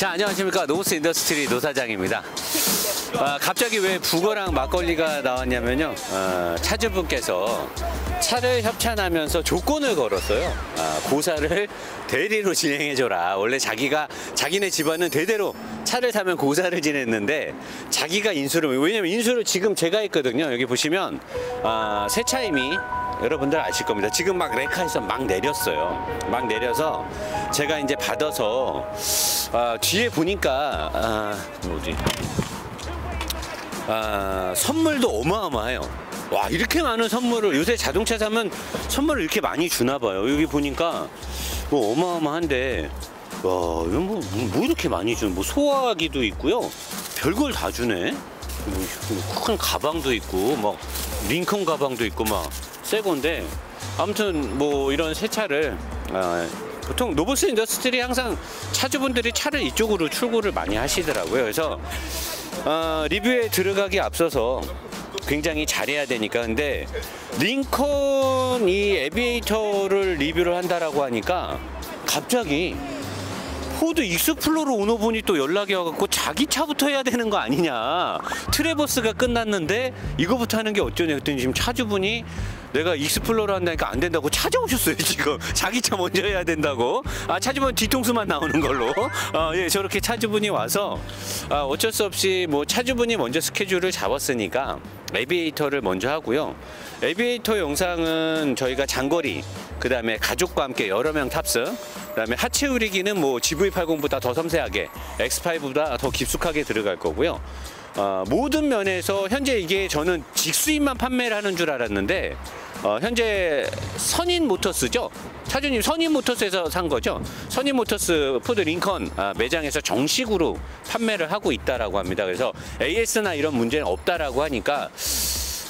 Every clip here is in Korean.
자, 안녕하십니까. 노브스 인더스트리 노사장입니다. 갑자기 왜 북어랑 막걸리가 나왔냐면요. 차주분께서 차를 협찬하면서 조건을 걸었어요. 고사를 대리로 진행해줘라. 원래 자기네 집안은 대대로 차를 타면 고사를 지냈는데 자기가 인수를, 왜냐면 인수를 지금 제가 했거든요. 여기 보시면 새 차임이 여러분들 아실 겁니다. 지금 막 레카에서 막 내렸어요. 막 내려서 제가 이제 받아서 뒤에 보니까 뭐지? 선물도 어마어마해요. 와, 이렇게 많은 선물을, 요새 자동차 사면 선물을 이렇게 많이 주나 봐요. 여기 보니까 뭐 어마어마한데, 와, 이건 뭐 이렇게 많이 주는, 뭐 소화기도 있고요. 별걸 다 주네. 뭐 큰 가방도 있고, 막 링컨 가방도 있고, 막 새 건데, 아무튼 뭐 이런 새 차를 보통 노브스 인더스트리 항상 차주분들이 차를 이쪽으로 출고를 많이 하시더라고요. 그래서 리뷰에 들어가기 앞서서 굉장히 잘해야 되니까. 근데 링컨 이 에비에이터를 리뷰를 한다라고 하니까 갑자기 포드 익스플로러 오너분이 또 연락이 와갖고 자기 차부터 해야 되는 거 아니냐, 트래버스가 끝났는데 이거부터 하는 게 어쩌냐 그랬더니 지금 차주분이 내가 익스플로러 한다니까 안 된다고 찾아오셨어요. 지금 자기 차 먼저 해야 된다고. 차주분 뒤통수만 나오는 걸로. 예, 저렇게 차주분이 와서 어쩔 수 없이 뭐 차주분이 먼저 스케줄을 잡았으니까 에비에이터를 먼저 하고요. 에비에이터 영상은 저희가 장거리, 그 다음에 가족과 함께 여러 명 탑승, 그 다음에 하체 우리기는 뭐 GV80보다 더 섬세하게, X5보다 더 깊숙하게 들어갈 거고요. 모든 면에서 현재 이게 저는 직수입만 판매를 하는 줄 알았는데 현재 선인모터스죠? 차주님 선인모터스에서 산 거죠? 선인모터스 포드 링컨 매장에서 정식으로 판매를 하고 있다라고 합니다. 그래서 AS나 이런 문제는 없다라고 하니까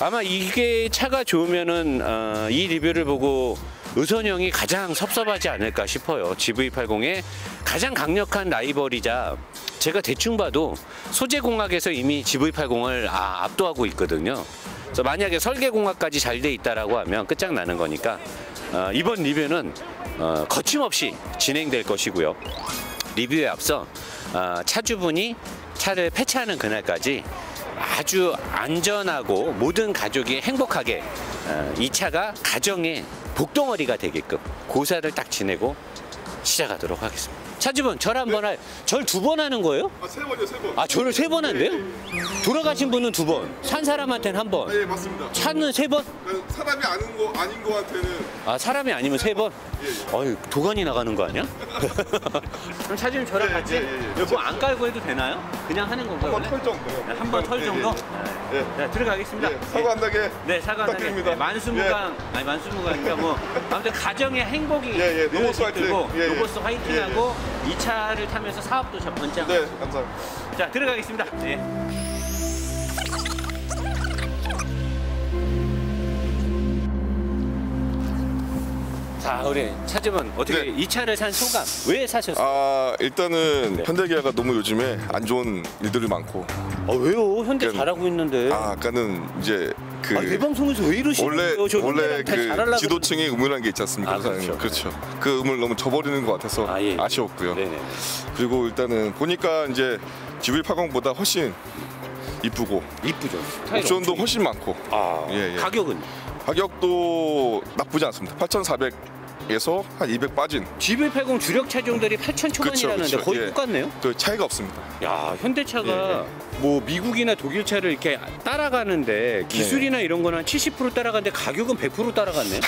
아마 이게 차가 좋으면은 이 리뷰를 보고 의선형이 가장 섭섭하지 않을까 싶어요. GV80의 가장 강력한 라이벌이자 제가 대충 봐도 소재공학에서 이미 GV80을 압도하고 있거든요. 그래서 만약에 설계공학까지 잘 돼 있다라고 하면 끝장나는 거니까 이번 리뷰는 거침없이 진행될 것이고요. 리뷰에 앞서 차주분이 차를 폐차하는 그날까지 아주 안전하고 모든 가족이 행복하게 이 차가 가정의 복덩어리가 되게끔 고사를 딱 지내고 시작하도록 하겠습니다. 차주분, 절 한 번 절 두 번 하는 거예요? 세 번이요, 세 번. 절을 세 번 한대요? 돌아가신 분은 두 번, 산 사람한테는 한 번. 예, 맞습니다. 차는 세 번? 사람이 아닌 거한테는. 사람이 아니면 세 번? 예. 도관이 나가는 거 아니야? 그럼 차주님 저랑 같이 뭐 안 깔고 해도 되나요? 그냥 하는 건가요? 한 번 털 정도. 한 번 털 정도? 예. 네, 들어가겠습니다. 사과 안 나게. 네, 사과 안 나게. 부탁드립니다. 만수무강, 아니 만수무강이니까 뭐 아무튼 가정의 행복이 노보스 화이팅. 노보스 화이팅하고 이 차를 타면서 사업도 번창. 네, 감사합니다. 자, 들어가겠습니다. 네. 자, 우리 차주분 어떻게 이 차를 산 소감, 왜 사셨어요? 일단은 현대기아가 너무 요즘에 안 좋은 일들이 많고. 왜요? 현대 잘하고 있는데. 아까는 이제 내 방송에서 왜 이러시는 거예요? 원래 그 지도층이 의문한 게 있지 않습니까? 그렇죠. 그 의문을 너무 저버리는 것 같아서 아쉬웠고요. 네네. 그리고 일단은 보니까 이제 GV80보다 훨씬 이쁘고 이쁘죠. 옵션도 훨씬 많고. 가격은? 가격도 나쁘지 않습니다. 8,400에서 한 200 빠진. GV80 주력 차종들이 8,000 초반이라는데 거의 똑같네요. 그 차이가 없습니다. 야, 현대차가 뭐 미국이나 독일 차를 이렇게 따라가는데 기술이나 이런 거는 70% 따라가는데 가격은 100% 따라갔네.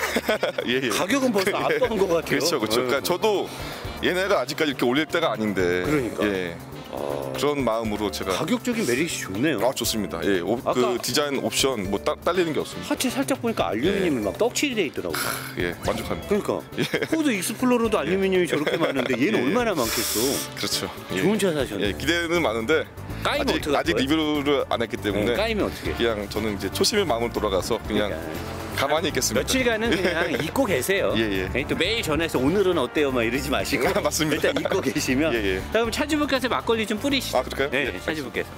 가격은 벌써 압도한 것 같아요. 그렇죠. 그러니까 저도 얘네가 아직까지 이렇게 올릴 때가 아닌데. 그러니까. 그런 마음으로 제가. 가격적인 메리트이 좋네요. 좋습니다. 그 디자인 옵션 뭐 딸리는 게 없습니다. 하체 살짝 보니까 알루미늄이 막 떡칠이 돼 있더라고요. 만족합니다. 그러니까 포드 익스플로러도 알루미늄이 저렇게 많은데 얘는 얼마나 많겠어. 그렇죠. 좋은 차 사셨네. 기대는 많은데 아직 리뷰를 안 했기 때문에. 까이면 어떻게? 그냥 저는 이제 초심의 마음으로 돌아가서 그냥 가만히 있겠습니다. 며칠간은 그냥 잊고 계세요. 또 매일 전화해서 오늘은 어때요? 막 이러지 마시고. 맞습니다. 일단 잊고 계시면. 그럼 차주분께서 막걸리 좀 뿌리시죠. 그럴까요? 네, 차주분께서.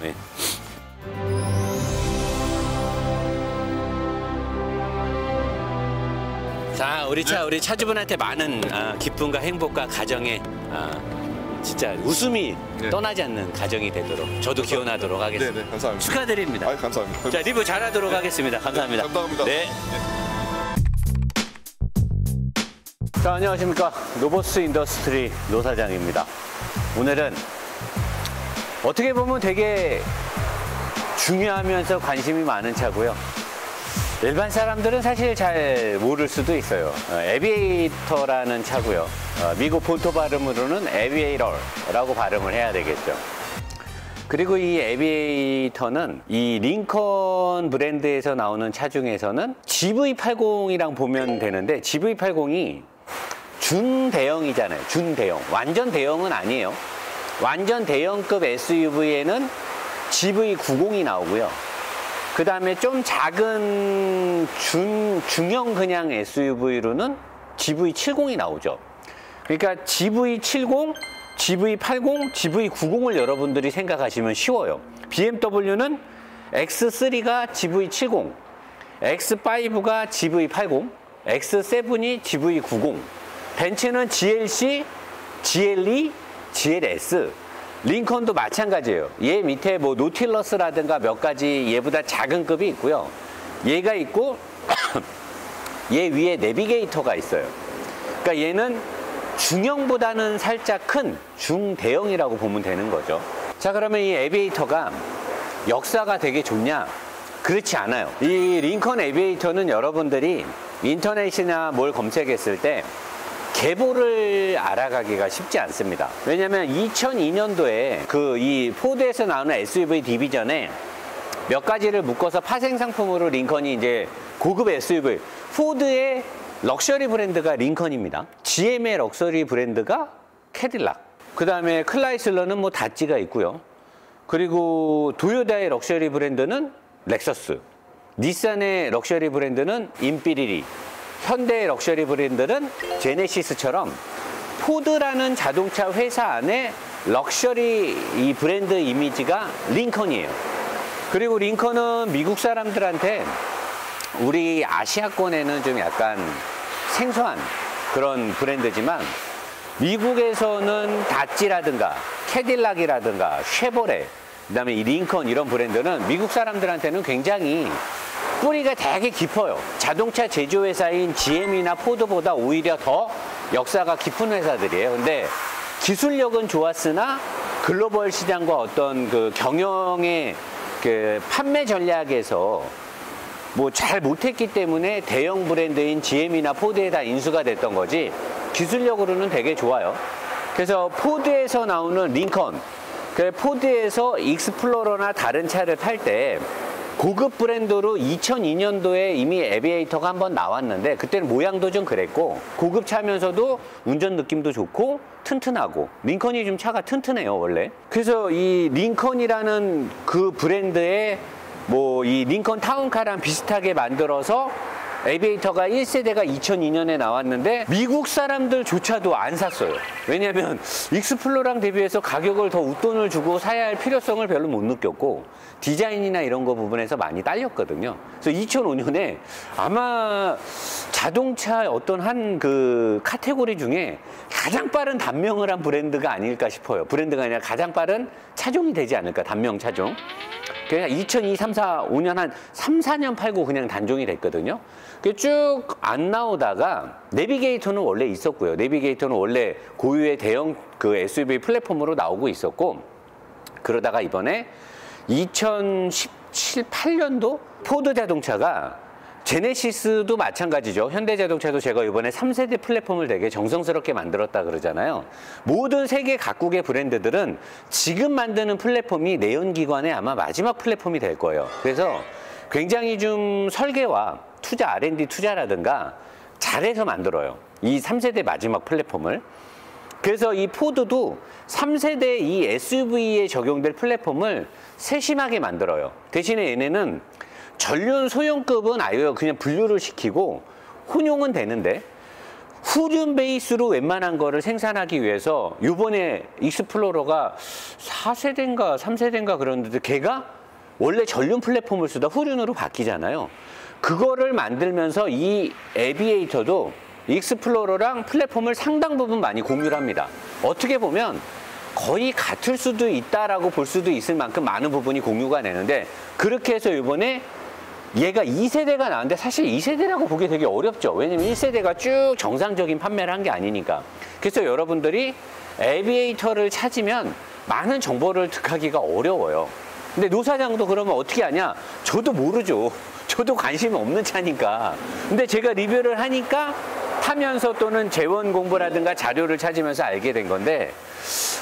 자, 우리 차주분한테 많은 기쁨과 행복과 가정의 진짜 웃음이 네. 떠나지 않는 가정이 되도록 저도 기원하도록 하겠습니다. 네, 감사합니다. 축하드립니다. 아, 감사합니다. 자, 리뷰 잘하도록 하겠습니다. 감사합니다. 감사합니다. 네. 자, 안녕하십니까. 노보스 인더스트리 노 사장입니다. 오늘은 어떻게 보면 되게 중요하면서 관심이 많은 차고요. 일반 사람들은 사실 잘 모를 수도 있어요. 에비에이터라는 차고요. 미국 본토 발음으로는 에비에이터라고 발음을 해야 되겠죠. 그리고 이 에비에이터는 이 링컨 브랜드에서 나오는 차 중에서는 GV80이랑 보면 되는데, GV80이 준대형이잖아요. 준대형. 완전 대형은 아니에요. 완전 대형급 SUV에는 GV90이 나오고요. 그 다음에 좀 작은 중형 그냥 SUV로는 GV70이 나오죠. 그러니까 GV70, GV80, GV90을 여러분들이 생각하시면 쉬워요. BMW는 X3가 GV70, X5가 GV80, X7이 GV90, 벤츠는 GLC, GLE, GLS, 링컨도 마찬가지예요. 얘 밑에 뭐 노틸러스라든가 몇 가지 얘보다 작은 급이 있고요. 얘가 있고 얘 위에 내비게이터가 있어요. 그러니까 얘는 중형보다는 살짝 큰 중대형이라고 보면 되는 거죠. 자, 그러면 이 에비에이터가 역사가 되게 좋냐? 그렇지 않아요. 이 링컨 에비에이터는 여러분들이 인터넷이나 뭘 검색했을 때 계보를 알아가기가 쉽지 않습니다. 왜냐면 2002년도에 이 포드에서 나오는 SUV 디비전에 몇 가지를 묶어서 파생 상품으로 링컨이 이제 고급 SUV, 포드의 럭셔리 브랜드가 링컨입니다. GM의 럭셔리 브랜드가 캐딜락. 그 다음에 클라이슬러는 뭐 다찌가 있고요. 그리고 도요타의 럭셔리 브랜드는 렉서스. 닛산의 럭셔리 브랜드는 인피니티. 현대의 럭셔리 브랜드는 제네시스처럼 포드라는 자동차 회사 안에 럭셔리 이 브랜드 이미지가 링컨이에요. 그리고 링컨은 미국 사람들한테 우리 아시아권에는 좀 약간 생소한 그런 브랜드지만 미국에서는 다찌라든가 캐딜락이라든가 쉐보레, 그다음에 이 링컨 이런 브랜드는 미국 사람들한테는 굉장히 뿌리가 되게 깊어요. 자동차 제조회사인 GM이나 포드보다 오히려 더 역사가 깊은 회사들이에요. 근데 기술력은 좋았으나 글로벌 시장과 어떤 그 경영의 그 판매 전략에서 뭐 잘 못했기 때문에 대형 브랜드인 GM이나 포드에 다 인수가 됐던 거지, 기술력으로는 되게 좋아요. 그래서 포드에서 나오는 링컨, 포드에서 익스플로러나 다른 차를 탈 때 고급 브랜드로 2002년도에 이미 에비에이터가 한번 나왔는데 그때는 모양도 좀 그랬고 고급 차면서도 운전 느낌도 좋고 튼튼하고, 링컨이 좀 차가 튼튼해요 원래. 그래서 이 링컨이라는 그 브랜드의 뭐 이 링컨 타운카랑 비슷하게 만들어서 에비에이터가 1세대가 2002년에 나왔는데 미국 사람들조차도 안 샀어요. 왜냐하면 익스플로랑 대비해서 가격을 더 웃돈을 주고 사야 할 필요성을 별로 못 느꼈고 디자인이나 이런 거 부분에서 많이 딸렸거든요. 그래서 2005년에 아마 자동차 어떤 한 그 카테고리 중에 가장 빠른 단명을 한 브랜드가 아닐까 싶어요. 브랜드가 아니라 가장 빠른 차종이 되지 않을까, 단명 차종. 그냥 2002, 3, 4, 5년 한 3, 4년 팔고 그냥 단종이 됐거든요. 쭉 안 나오다가 내비게이터는 원래 있었고요. 내비게이터는 원래 고유의 대형 그 SUV 플랫폼으로 나오고 있었고, 그러다가 이번에 2017, 8년도 포드 자동차가, 제네시스도 마찬가지죠. 현대자동차도 제가 이번에 3세대 플랫폼을 되게 정성스럽게 만들었다 그러잖아요. 모든 세계 각국의 브랜드들은 지금 만드는 플랫폼이 내연기관의 아마 마지막 플랫폼이 될 거예요. 그래서 굉장히 좀 설계와 투자, R&D 투자라든가 잘해서 만들어요. 이 3세대 마지막 플랫폼을. 그래서 이 포드도 3세대 이 SUV에 적용될 플랫폼을 세심하게 만들어요. 대신에 얘네는 전륜 소형급은 아예 그냥 분류를 시키고 혼용은 되는데 후륜 베이스로 웬만한 거를 생산하기 위해서 요번에 익스플로러가 4세대인가 3세대인가 그러는데 걔가 원래 전륜 플랫폼을 쓰다 후륜으로 바뀌잖아요. 그거를 만들면서 이 에비에이터도 익스플로러랑 플랫폼을 상당 부분 많이 공유를 합니다. 어떻게 보면 거의 같을 수도 있다라고 볼 수도 있을 만큼 많은 부분이 공유가 되는데, 그렇게 해서 이번에 얘가 2세대가 나왔는데 사실 2세대라고 보기 되게 어렵죠. 왜냐면 1세대가 쭉 정상적인 판매를 한 게 아니니까. 그래서 여러분들이 에비에이터를 찾으면 많은 정보를 득하기가 어려워요. 근데 노 사장도 그러면 어떻게 하냐? 저도 모르죠. 저도 관심이 없는 차니까. 근데 제가 리뷰를 하니까 타면서 또는 재원 공부라든가 자료를 찾으면서 알게 된 건데,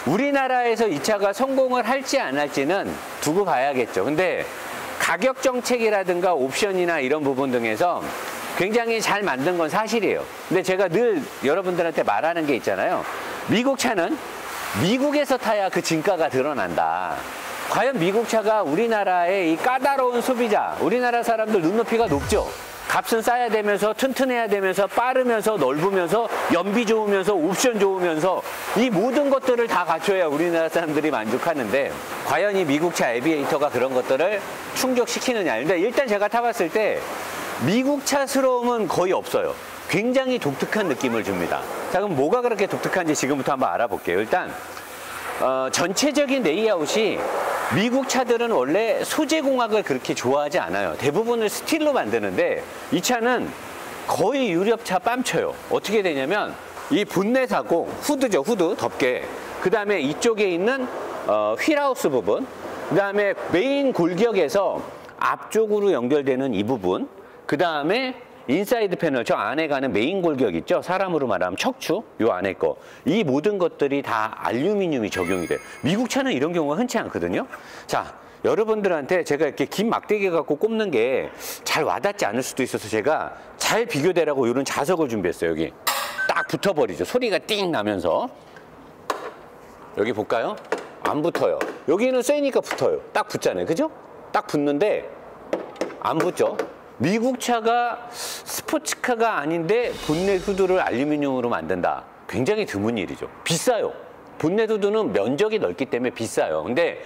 우리나라에서 이 차가 성공을 할지 안 할지는 두고 봐야겠죠. 근데 가격 정책이라든가 옵션이나 이런 부분 등에서 굉장히 잘 만든 건 사실이에요. 근데 제가 늘 여러분들한테 말하는 게 있잖아요. 미국 차는 미국에서 타야 그 진가가 드러난다. 과연 미국 차가 우리나라의 이 까다로운 소비자, 우리나라 사람들 눈높이가 높죠. 값은 싸야 되면서 튼튼해야 되면서 빠르면서 넓으면서 연비 좋으면서 옵션 좋으면서 이 모든 것들을 다 갖춰야 우리나라 사람들이 만족하는데, 과연 이 미국차 에비에이터가 그런 것들을 충족시키느냐. 근데 일단 제가 타봤을 때 미국 차스러움은 거의 없어요. 굉장히 독특한 느낌을 줍니다. 자, 그럼 뭐가 그렇게 독특한지 지금부터 한번 알아볼게요. 일단 전체적인 레이아웃이, 미국 차들은 원래 소재공학을 그렇게 좋아하지 않아요. 대부분을 스틸로 만드는데 이 차는 거의 유럽차 뺨쳐요. 어떻게 되냐면 이 본넷하고 후드죠. 후드 덮개. 그 다음에 이쪽에 있는 휠하우스 부분, 그 다음에 메인 골격에서 앞쪽으로 연결되는 이 부분, 그 다음에 인사이드 패널, 저 안에 가는 메인 골격 있죠? 사람으로 말하면 척추, 요 안에 거. 이 모든 것들이 다 알루미늄이 적용이 돼요. 미국 차는 이런 경우가 흔치 않거든요. 자, 여러분들한테 제가 이렇게 긴 막대기 갖고 꼽는 게 잘 와닿지 않을 수도 있어서 제가 잘 비교되라고 이런 자석을 준비했어요. 여기 딱 붙어버리죠. 소리가 띵 나면서. 여기 볼까요? 안 붙어요. 여기는 세니까 붙어요. 딱 붙잖아요. 그죠? 딱 붙는데 안 붙죠? 미국 차가 스포츠카가 아닌데 본넷 후드를 알루미늄으로 만든다. 굉장히 드문 일이죠. 비싸요. 본넷 후드는 면적이 넓기 때문에 비싸요. 근데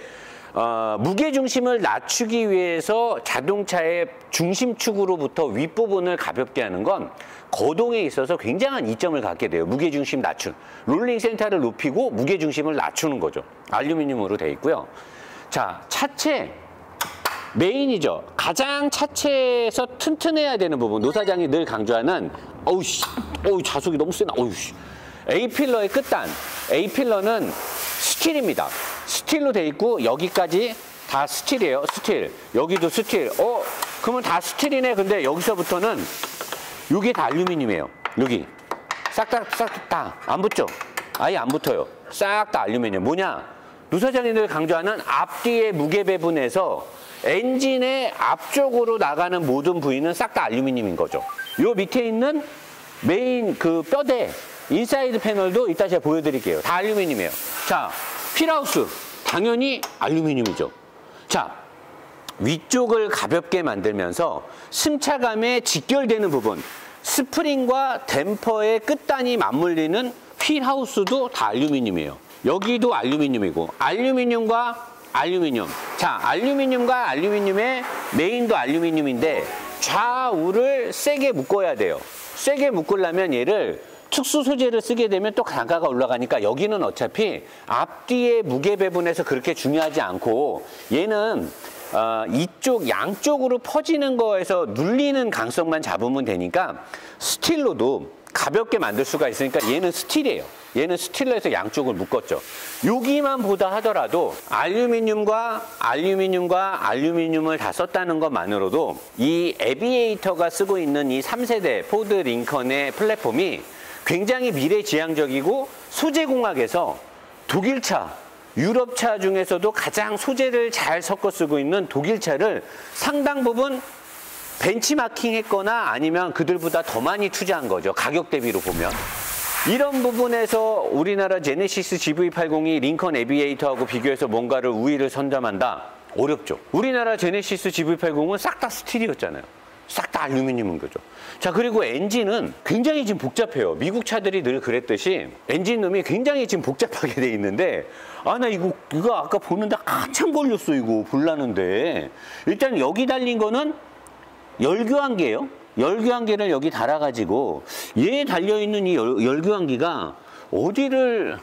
무게중심을 낮추기 위해서 자동차의 중심축으로부터 윗부분을 가볍게 하는 건 거동에 있어서 굉장한 이점을 갖게 돼요. 무게중심 낮춘. 롤링 센터를 높이고 무게중심을 낮추는 거죠. 알루미늄으로 되어 있고요. 자, 차체. 메인이죠. 가장 차체에서 튼튼해야 되는 부분. 노 사장이 늘 강조하는, 어우 자석이 너무 세나. A필러의 끝단. A필러는 스틸입니다. 스틸로 돼 있고 여기까지 다 스틸이에요. 스틸. 여기도 스틸. 그러면 다 스틸이네. 근데 여기서부터는 이게 다 알루미늄이에요. 여기 싹 다 안 붙죠. 아예 안 붙어요. 싹 다 알루미늄. 뭐냐? 노 사장이 늘 강조하는 앞뒤의 무게 배분에서 엔진의 앞쪽으로 나가는 모든 부위는 싹 다 알루미늄인 거죠. 요 밑에 있는 메인 그 뼈대, 인사이드 패널도 이따 제가 보여드릴게요. 다 알루미늄이에요. 자, 휠하우스 당연히 알루미늄이죠. 자, 위쪽을 가볍게 만들면서 승차감에 직결되는 부분, 스프링과 댐퍼의 끝단이 맞물리는 휠하우스도 다 알루미늄이에요. 여기도 알루미늄이고, 알루미늄과 알루미늄. 자, 알루미늄과 알루미늄의 메인도 알루미늄인데 좌우를 세게 묶어야 돼요. 세게 묶으려면 얘를 특수 소재를 쓰게 되면 또 단가가 올라가니까 여기는 어차피 앞뒤의 무게 배분에서 그렇게 중요하지 않고, 얘는 이쪽 양쪽으로 퍼지는 거에서 눌리는 강성만 잡으면 되니까 스틸로도 가볍게 만들 수가 있으니까 얘는 스틸이에요. 얘는 스틸로 해서 양쪽을 묶었죠. 여기만 보다 하더라도 알루미늄과 알루미늄을 다 썼다는 것만으로도 이 에비에이터가 쓰고 있는 이 3세대 포드 링컨의 플랫폼이 굉장히 미래지향적이고, 소재공학에서 독일차, 유럽차 중에서도 가장 소재를 잘 섞어 쓰고 있는 독일차를 상당 부분 벤치마킹 했거나 아니면 그들보다 더 많이 투자한 거죠. 가격 대비로 보면. 이런 부분에서 우리나라 제네시스 GV80이 링컨 에비에이터하고 비교해서 뭔가를 우위를 선점한다? 어렵죠. 우리나라 제네시스 GV80은 싹 다 스틸이었잖아요. 싹 다 알루미늄인 거죠. 자, 그리고 엔진은 굉장히 지금 복잡해요. 미국 차들이 늘 그랬듯이 엔진룸이 굉장히 지금 복잡하게 돼 있는데, 나 이거 아까 보는데 한참 걸렸어. 이거 보려는데. 일단 여기 달린 거는 열교환기예요. 열교환기를 여기 달아가지고 얘 달려있는 이 열교환기가 어디를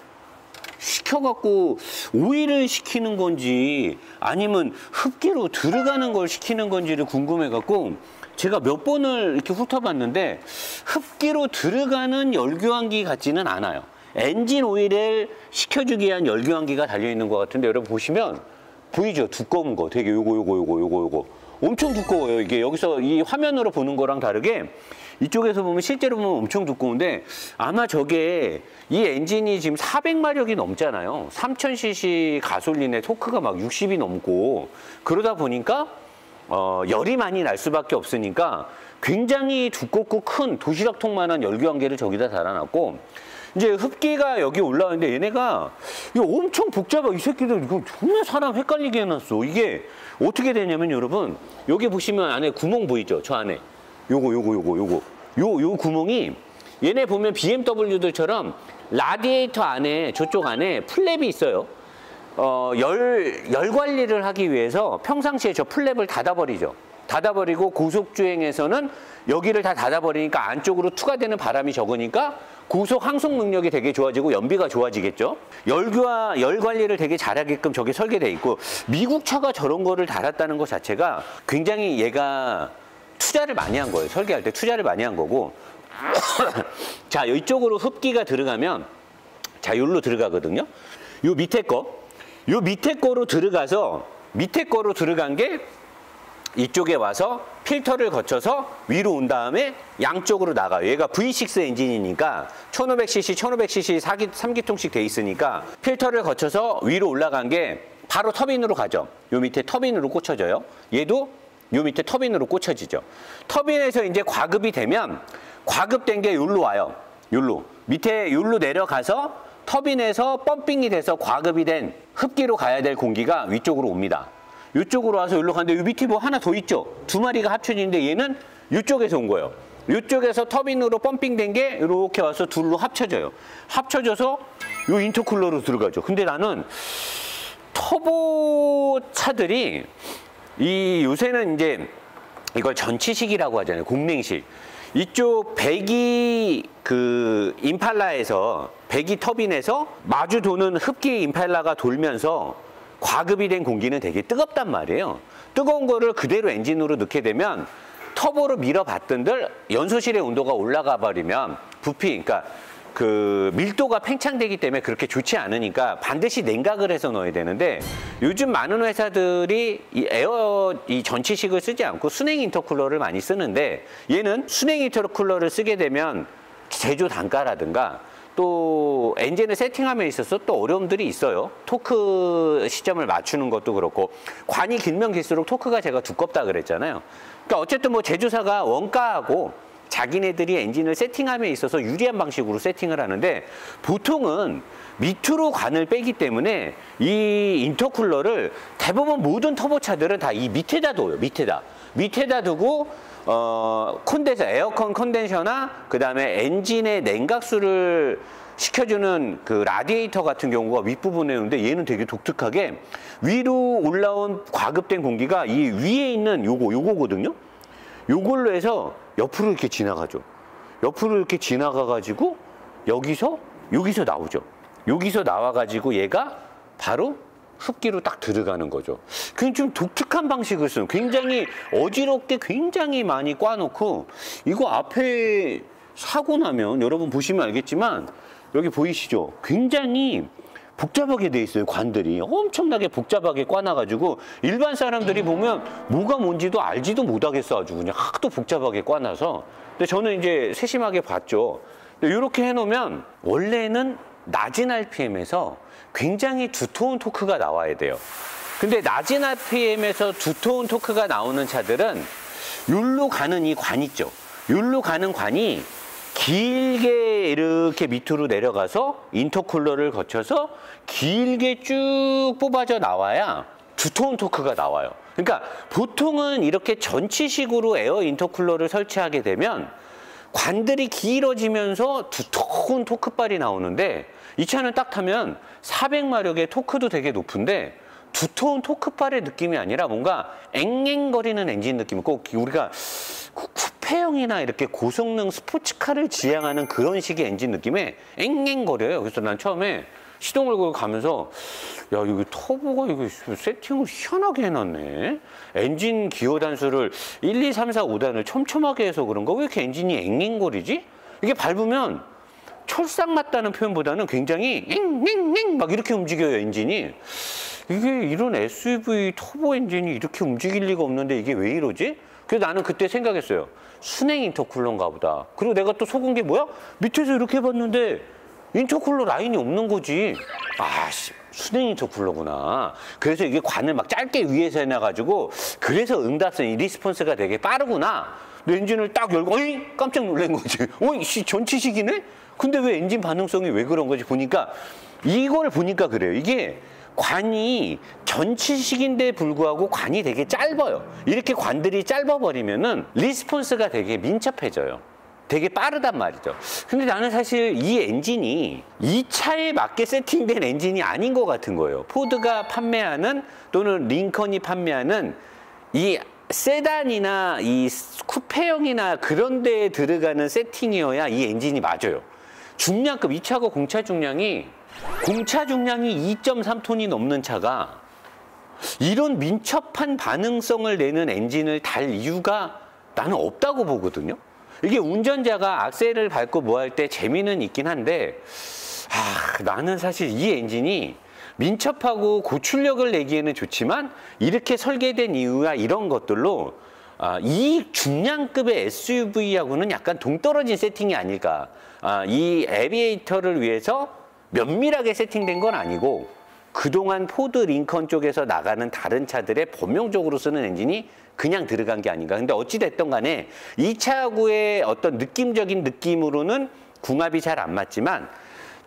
시켜갖고 오일을 시키는 건지 아니면 흡기로 들어가는 걸 시키는 건지를 궁금해갖고 제가 몇 번을 이렇게 훑어봤는데 흡기로 들어가는 열교환기 같지는 않아요. 엔진 오일을 식혀주기 위한 열교환기가 달려있는 것 같은데 여러분 보시면 보이죠? 두꺼운 거 되게 요거 엄청 두꺼워요. 이게 여기서 이 화면으로 보는 거랑 다르게 이쪽에서 보면 실제로 보면 엄청 두꺼운데 아마 저게 이 엔진이 지금 400마력이 넘잖아요. 3000cc 가솔린의 토크가 막 60이 넘고 그러다 보니까 열이 많이 날 수밖에 없으니까 굉장히 두껍고 큰 도시락통만한 열교환기를 저기다 달아놨고 이제 흡기가 여기 올라오는데 얘네가 이거 엄청 복잡해. 이 새끼들 이거 정말 사람 헷갈리게 해놨어. 이게 어떻게 되냐면 여러분 여기 보시면 안에 구멍 보이죠? 저 안에 요 구멍이 얘네 보면 BMW들처럼 라디에이터 안에 저쪽 안에 플랩이 있어요. 열 관리를 하기 위해서 평상시에 저 플랩을 닫아버리죠. 닫아버리고 고속주행에서는 여기를 다 닫아버리니까 안쪽으로 투과되는 바람이 적으니까 고속 항속 능력이 되게 좋아지고 연비가 좋아지겠죠. 열 관리를 되게 잘하게끔 저게 설계돼 있고 미국 차가 저런 거를 달았다는 것 자체가 굉장히 얘가 투자를 많이 한 거예요. 설계할 때 투자를 많이 한 거고 자 이쪽으로 흡기가 들어가면 자 여기로 들어가거든요. 요 밑에 거로 들어가서 밑에 거로 들어간 게 이쪽에 와서 필터를 거쳐서 위로 온 다음에 양쪽으로 나가요. 얘가 V6 엔진이니까 1500cc, 1500cc 3기통씩 돼 있으니까 필터를 거쳐서 위로 올라간 게 바로 터빈으로 가죠. 요 밑에 터빈으로 꽂혀져요. 얘도 요 밑에 터빈으로 꽂혀지죠. 터빈에서 이제 과급이 되면 과급된 게 여기로 와요. 여기로. 밑에 여기로 내려가서 터빈에서 펌핑이 돼서 과급이 된 흡기로 가야 될 공기가 위쪽으로 옵니다. 이쪽으로 와서 여기로 가는데 이 밑에 뭐 하나 더 있죠? 두 마리가 합쳐지는데 얘는 이쪽에서 온 거예요. 이쪽에서 터빈으로 펌핑된 게 이렇게 와서 둘로 합쳐져요. 합쳐져서 요 인터쿨러로 들어가죠. 근데 나는 터보 차들이 요새는 이제 이걸 전치식이라고 하잖아요. 공냉식. 이쪽 배기 임팔라에서 배기 터빈에서 마주 도는 흡기 임팔라가 돌면서 과급이 된 공기는 되게 뜨겁단 말이에요. 뜨거운 거를 그대로 엔진으로 넣게 되면 터보로 밀어봤던들 연소실의 온도가 올라가 버리면 부피, 그러니까 그 밀도가 팽창되기 때문에 그렇게 좋지 않으니까 반드시 냉각을 해서 넣어야 되는데 요즘 많은 회사들이 이 전치식을 쓰지 않고 순행 인터쿨러를 많이 쓰는데 얘는 순행 인터쿨러를 쓰게 되면 제조 단가라든가 또 엔진을 세팅함에 있어서 또 어려움들이 있어요. 토크 시점을 맞추는 것도 그렇고 관이 길면 길수록 토크가 제가 두껍다 그랬잖아요. 그러니까 어쨌든 뭐 제조사가 원가하고 자기네들이 엔진을 세팅함에 있어서 유리한 방식으로 세팅을 하는데 보통은 밑으로 관을 빼기 때문에 이 인터쿨러를 대부분 모든 터보차들은 다 이 밑에다 둬요. 밑에다 두고 콘덴서, 에어컨 콘덴서나 그 다음에 엔진의 냉각수를 시켜주는 그 라디에이터 같은 경우가 윗부분에 있는데 얘는 되게 독특하게 위로 올라온 과급된 공기가 이 위에 있는 요거거든요. 요걸로 해서 옆으로 이렇게 지나가죠. 옆으로 이렇게 지나가가지고 여기서 나오죠. 여기서 나와가지고 얘가 바로 흡기로 딱 들어가는 거죠. 그냥 좀 독특한 방식을 쓰는 굉장히 어지럽게 굉장히 많이 꽈놓고 이거 앞에 사고 나면 여러분 보시면 알겠지만 여기 보이시죠? 굉장히 복잡하게 돼 있어요. 관들이 엄청나게 복잡하게 꽈놔가지고 일반 사람들이 보면 뭐가 뭔지도 알지도 못하겠어. 아주 그냥 하도 복잡하게 꽈놔서. 근데 저는 이제 세심하게 봤죠. 이렇게 해놓으면 원래는 낮은 RPM에서 굉장히 두터운 토크가 나와야 돼요. 근데 낮은 RPM에서 두터운 토크가 나오는 차들은 율로 가는 이 관 있죠. 율로 가는 관이 길게 이렇게 밑으로 내려가서 인터쿨러를 거쳐서 길게 쭉 뽑아져 나와야 두터운 토크가 나와요. 그러니까 보통은 이렇게 전치식으로 에어 인터쿨러를 설치하게 되면 관들이 길어지면서 두터운 토크발이 나오는데 이 차는 딱 타면 400마력의 토크도 되게 높은데 두터운 토크발의 느낌이 아니라 뭔가 앵앵거리는 엔진 느낌. 꼭 우리가 쿠페형이나 이렇게 고성능 스포츠카를 지향하는 그런 식의 엔진 느낌에 앵앵거려요. 그래서 난 처음에 시동을 걸고 가면서 야, 이거 터보가 이거 세팅을 희한하게 해놨네. 엔진 기어 단수를 1, 2, 3, 4, 5단을 촘촘하게 해서 그런가? 왜 이렇게 엔진이 앵앵거리지? 이게 밟으면 철상 맞다는 표현보다는 굉장히 앵앵앵 막 이렇게 움직여요, 엔진이. 이게 이런 SUV 터보 엔진이 이렇게 움직일 리가 없는데 이게 왜 이러지? 그래서 나는 그때 생각했어요. 순행 인터쿨러인가 보다. 그리고 내가 또 속은 게 뭐야? 밑에서 이렇게 봤는데 인터쿨러 라인이 없는 거지. 아, 순행 인터쿨러구나. 그래서 이게 관을 막 짧게 위에서 해놔가지고 그래서 응답성, 이 리스폰스가 되게 빠르구나. 엔진을 딱 열고 어이? 깜짝 놀란 거지. 어이, 전치식이네? 근데 왜 엔진 반응성이 왜 그런 거지? 보니까 이걸 보니까 그래요. 이게 관이 전치식인데 불구하고 관이 되게 짧아요. 이렇게 관들이 짧아버리면은 리스폰스가 되게 민첩해져요. 되게 빠르단 말이죠. 근데 나는 사실 이 엔진이 이 차에 맞게 세팅된 엔진이 아닌 것 같은 거예요. 포드가 판매하는 또는 링컨이 판매하는 이 세단이나 이 쿠페형이나 그런 데에 들어가는 세팅이어야 이 엔진이 맞아요. 중량급, 이 차가 공차 중량이 2.3톤이 넘는 차가 이런 민첩한 반응성을 내는 엔진을 달 이유가 나는 없다고 보거든요. 이게 운전자가 악셀을 밟고 뭐 할 때 재미는 있긴 한데 나는 사실 이 엔진이 민첩하고 고출력을 내기에는 좋지만 이렇게 설계된 이유가 이런 것들로 이 중량급의 SUV하고는 약간 동떨어진 세팅이 아닐까. 이 에비에이터를 위해서 면밀하게 세팅된 건 아니고 그동안 포드 링컨 쪽에서 나가는 다른 차들의 범용적으로 쓰는 엔진이 그냥 들어간 게 아닌가. 근데 어찌됐든 간에 이 차하고의 어떤 느낌적인 느낌으로는 궁합이 잘 안 맞지만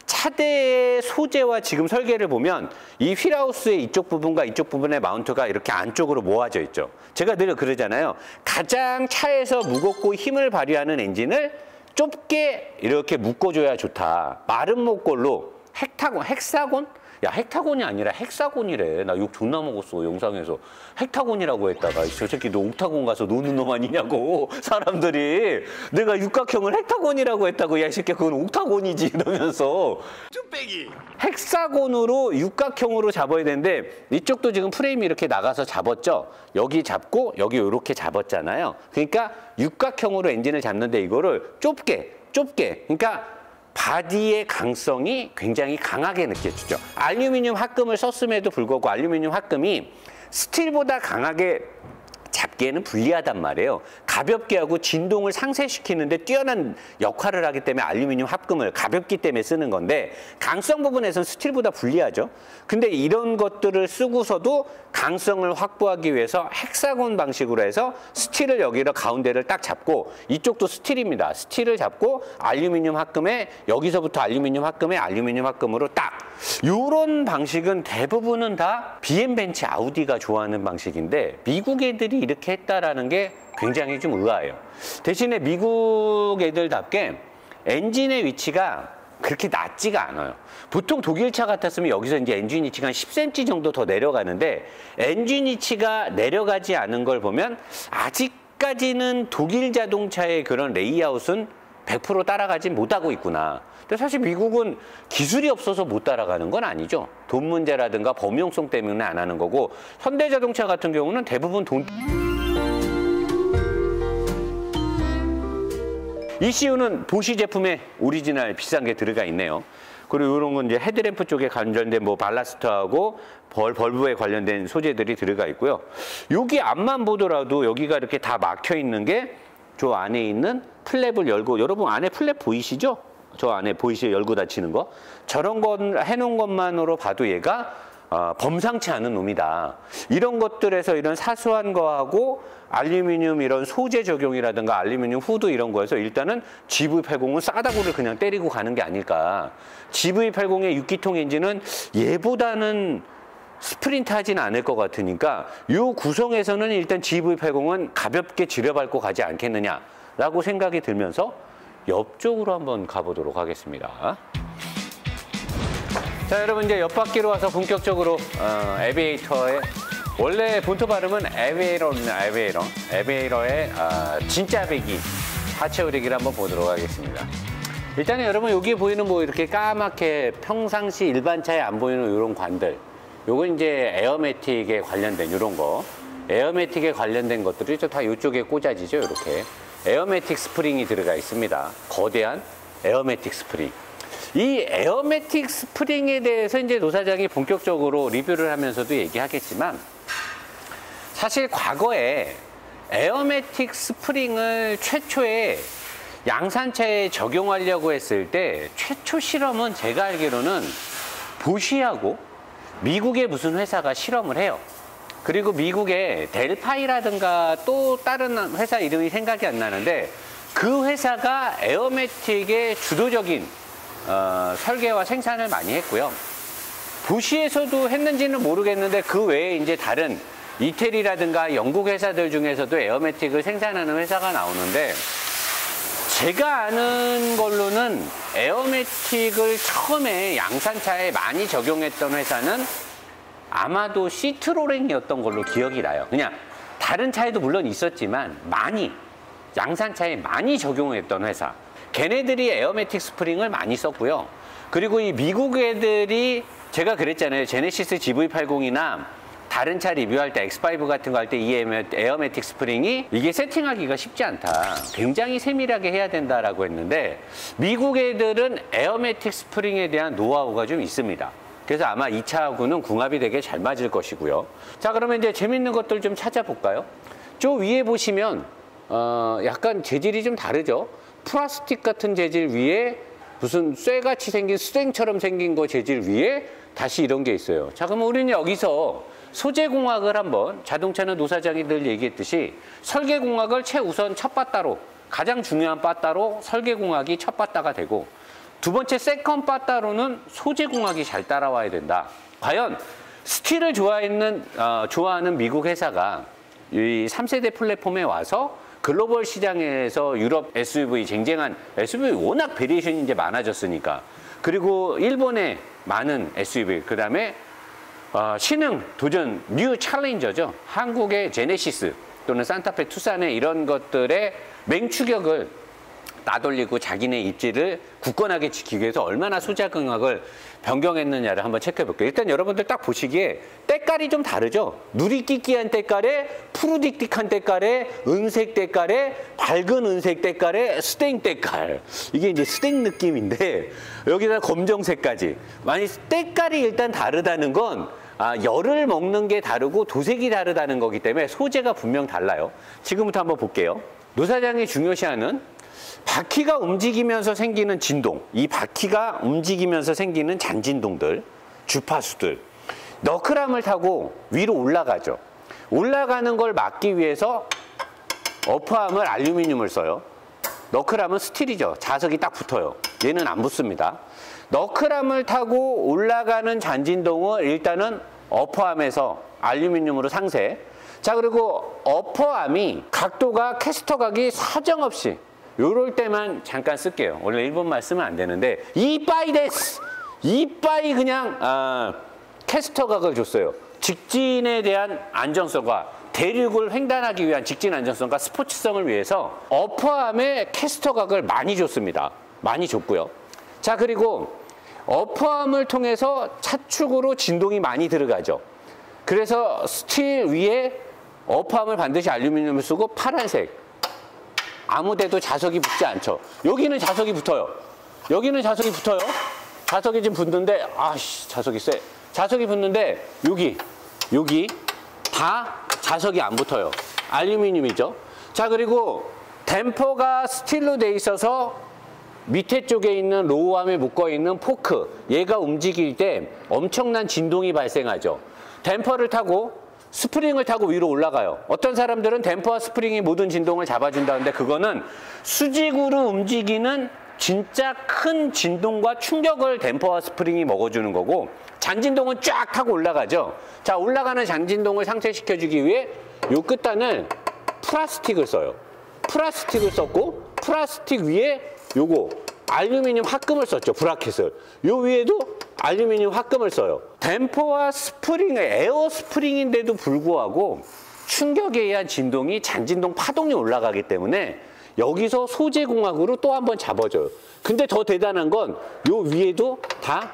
차대의 소재와 지금 설계를 보면 이 휠하우스의 이쪽 부분과 이쪽 부분의 마운트가 이렇게 안쪽으로 모아져 있죠. 제가 늘 그러잖아요. 가장 차에서 무겁고 힘을 발휘하는 엔진을 좁게 이렇게 묶어줘야 좋다. 마른 목골로 헥사곤? 야, 헥타곤이 아니라 헥사곤이래. 나 욕 존나 먹었어, 영상에서. 헥타곤이라고 했다가 저 새끼 너 옥타곤 가서 노는 놈 아니냐고 사람들이. 내가 육각형을 헥타곤이라고 했다고. 야, 이 새끼 그건 옥타곤이지 이러면서 좀 빼기. 헥사곤으로 육각형으로 잡아야 되는데 이쪽도 지금 프레임이 이렇게 나가서 잡았죠. 여기 잡고 여기 이렇게 잡았잖아요. 그러니까 육각형으로 엔진을 잡는데 이거를 좁게 그러니까 바디의 강성이 굉장히 강하게 느껴지죠. 알루미늄 합금을 썼음에도 불구하고 알루미늄 합금이 스틸보다 강하게 잡기에는 불리하단 말이에요. 가볍게 하고 진동을 상쇄시키는데 뛰어난 역할을 하기 때문에 알루미늄 합금을 가볍기 때문에 쓰는 건데 강성 부분에서는 스틸보다 불리하죠. 근데 이런 것들을 쓰고서도 강성을 확보하기 위해서 헥사곤 방식으로 해서 스틸을 여기로 가운데를 딱 잡고 이쪽도 스틸입니다. 스틸을 잡고 알루미늄 합금에 여기서부터 알루미늄 합금에 알루미늄 합금으로 딱 요런 방식은 대부분은 다 BM 벤츠 아우디가 좋아하는 방식인데 미국 애들이 이렇게 했다라는 게 굉장히 좀 의아해요. 대신에 미국 애들답게 엔진의 위치가 그렇게 낮지가 않아요. 보통 독일차 같았으면 여기서 이제 엔진 위치가 한 10cm 정도 더 내려가는데 엔진 위치가 내려가지 않은 걸 보면 아직까지는 독일 자동차의 그런 레이아웃은 100% 따라가지 못하고 있구나. 근데 사실 미국은 기술이 없어서 못 따라가는 건 아니죠. 돈 문제라든가 범용성 때문에 안 하는 거고 현대자동차 같은 경우는 대부분 ECU는 보시 제품에 오리지널 비싼 게 들어가 있네요. 그리고 이런 건 이제 헤드램프 쪽에 관련된 뭐 발라스트하고 벌브에 관련된 소재들이 들어가 있고요. 여기 앞만 보더라도 여기가 이렇게 다 막혀 있는 게 저 안에 있는 플랩을 열고, 여러분 안에 플랩 보이시죠? 저 안에 보이시죠? 열고 닫히는 거. 저런 건 해놓은 것만으로 봐도 얘가 범상치 않은 놈이다. 이런 것들에서 이런 사소한 거하고 알루미늄 이런 소재 적용이라든가 알루미늄 후드 이런 거에서 일단은 GV80은 싸다구를 그냥 때리고 가는 게 아닐까. GV80의 6기통 엔진은 얘보다는 스프린트 하진 않을 것 같으니까 이 구성에서는 일단 GV80은 가볍게 지려밟고 가지 않겠느냐라고 생각이 들면서 옆쪽으로 한번 가보도록 하겠습니다. 자, 여러분 이제 옆바퀴로 와서 본격적으로 에비에이터의 원래 본토 발음은 에베이러의 진짜 배기 하체 오리기를 한번 보도록 하겠습니다. 일단은 여러분 여기 보이는 뭐 이렇게 까맣게 평상시 일반 차에 안 보이는 이런 관들, 요건 이제 에어매틱에 관련된 이런 거, 에어매틱에 관련된 것들이 다 이쪽에 꽂아지죠. 이렇게 에어매틱 스프링이 들어가 있습니다. 거대한 에어매틱 스프링. 이 에어매틱 스프링에 대해서 이제 노사장이 본격적으로 리뷰를 하면서도 얘기하겠지만, 사실 과거에 에어매틱 스프링을 최초에 양산차에 적용하려고 했을 때 최초 실험은 제가 알기로는 보쉬하고 미국의 무슨 회사가 실험을 해요. 그리고 미국의 델파이라든가 또 다른 회사 이름이 생각이 안 나는데, 그 회사가 에어매틱의 주도적인 설계와 생산을 많이 했고요. 보쉬에서도 했는지는 모르겠는데 그 외에 이제 다른 이태리라든가 영국 회사들 중에서도 에어매틱을 생산하는 회사가 나오는데, 제가 아는 걸로는 에어매틱을 처음에 양산차에 많이 적용했던 회사는 아마도 시트로렌이었던 걸로 기억이 나요. 그냥 다른 차에도 물론 있었지만 많이, 양산차에 많이 적용했던 회사. 걔네들이 에어매틱 스프링을 많이 썼고요. 그리고 이 미국 애들이, 제가 그랬잖아요. 제네시스 GV80이나 다른 차 리뷰할 때 X5 같은 거 할 때 이 에어매틱 스프링이 이게 세팅하기가 쉽지 않다. 굉장히 세밀하게 해야 된다라고 했는데, 미국 애들은 에어매틱 스프링에 대한 노하우가 좀 있습니다. 그래서 아마 이 차하고는 궁합이 되게 잘 맞을 것이고요. 자, 그러면 이제 재밌는 것들 좀 찾아볼까요? 저 위에 보시면 약간 재질이 좀 다르죠? 플라스틱 같은 재질 위에 무슨 쇠같이 생긴 수댕처럼 생긴 거 재질 위에 다시 이런 게 있어요. 자, 그러면 우리는 여기서 소재공학을 한번, 자동차는 노사장이 늘 얘기했듯이 설계공학을 최우선 첫 바따로, 가장 중요한 바따로 설계공학이 첫 바따가 되고, 두 번째 세컨 바따로는 소재공학이 잘 따라와야 된다. 과연 스틸을 좋아하는 미국 회사가 이 3세대 플랫폼에 와서 글로벌 시장에서 유럽 SUV 쟁쟁한, SUV 워낙 베리에이션이 이제 많아졌으니까, 그리고 일본의 많은 SUV, 그 다음에 신흥 도전 뉴 챌린저죠. 한국의 제네시스 또는 산타페 투싼의 이런 것들의 맹추격을 따돌리고 자기네 입지를 굳건하게 지키기 위해서 얼마나 소재공학을 변경했느냐를 한번 체크해 볼게요. 일단 여러분들 딱 보시기에 때깔이 좀 다르죠. 누리끼끼한 때깔에 푸르딕딕한 때깔에 은색 때깔에 밝은 은색 때깔에 스탱 때깔. 이게 이제 스탱 느낌인데 여기다 검정색까지. 만약 때깔이 일단 다르다는 건 열을 먹는 게 다르고 도색이 다르다는 거기 때문에 소재가 분명 달라요. 지금부터 한번 볼게요. 노사장이 중요시하는 바퀴가 움직이면서 생기는 진동, 이 바퀴가 움직이면서 생기는 잔진동들, 주파수들, 너클함을 타고 위로 올라가죠. 올라가는 걸 막기 위해서 어퍼함을 알루미늄을 써요. 너클함은 스틸이죠. 자석이 딱 붙어요. 얘는 안 붙습니다. 너클함을 타고 올라가는 잔진동을 일단은 어퍼함에서 알루미늄으로 상세. 자, 그리고 어퍼함이 각도가 캐스터각이 사정없이 요럴 때만 잠깐 쓸게요. 원래 일본말 쓰면 안 되는데 이빠이 데스! 이빠이 그냥 캐스터각을 줬어요. 직진에 대한 안정성과 대륙을 횡단하기 위한 직진 안정성과 스포츠성을 위해서 어퍼함에 캐스터각을 많이 줬습니다. 많이 줬고요. 자, 그리고 어퍼함을 통해서 차축으로 진동이 많이 들어가죠. 그래서 스틸 위에 어퍼함을 반드시 알루미늄을 쓰고 파란색, 아무데도 자석이 붙지 않죠. 여기는 자석이 붙어요. 여기는 자석이 붙어요. 자석이 지금 붙는데 자석이 세. 자석이 붙는데 여기 다 자석이 안 붙어요. 알루미늄이죠. 자, 그리고 댐퍼가 스틸로 돼 있어서 밑에 쪽에 있는 로우암에 묶어 있는 포크, 얘가 움직일 때 엄청난 진동이 발생하죠. 댐퍼를 타고 스프링을 타고 위로 올라가요. 어떤 사람들은 댐퍼와 스프링이 모든 진동을 잡아준다는데 그거는 수직으로 움직이는 진짜 큰 진동과 충격을 댐퍼와 스프링이 먹어주는 거고, 잔진동은 쫙 타고 올라가죠. 자, 올라가는 잔진동을 상쇄시켜주기 위해 요 끝단을 플라스틱을 써요. 플라스틱을 썼고, 플라스틱 위에 요거 알루미늄 합금을 썼죠. 브라켓을. 요 위에도 알루미늄 합금을 써요. 댐퍼와 스프링, 에어 스프링인데도 불구하고 충격에 의한 진동이 잔진동 파동이 올라가기 때문에 여기서 소재공학으로 또 한번 잡아줘요. 근데 더 대단한 건 요 위에도 다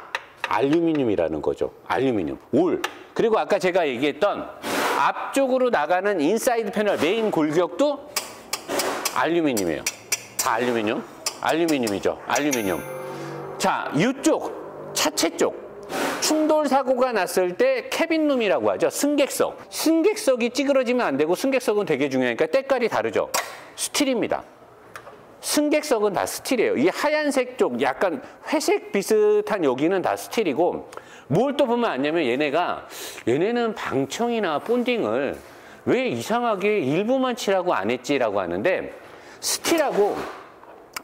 알루미늄이라는 거죠. 알루미늄, 올. 그리고 아까 제가 얘기했던 앞쪽으로 나가는 인사이드 패널 메인 골격도 알루미늄이에요. 다 알루미늄, 알루미늄이죠. 알루미늄. 자, 이쪽 차체 쪽 충돌 사고가 났을 때 캐빈룸이라고 하죠. 승객석. 승객석이 찌그러지면 안 되고 승객석은 되게 중요하니까 때깔이 다르죠. 스틸입니다. 승객석은 다 스틸이에요. 이 하얀색 쪽 약간 회색 비슷한 여기는 다 스틸이고 뭘 또 보면 아냐면 얘네는 방청이나 본딩을 왜 이상하게 일부만 칠하고 안 했지라고 하는데 스틸하고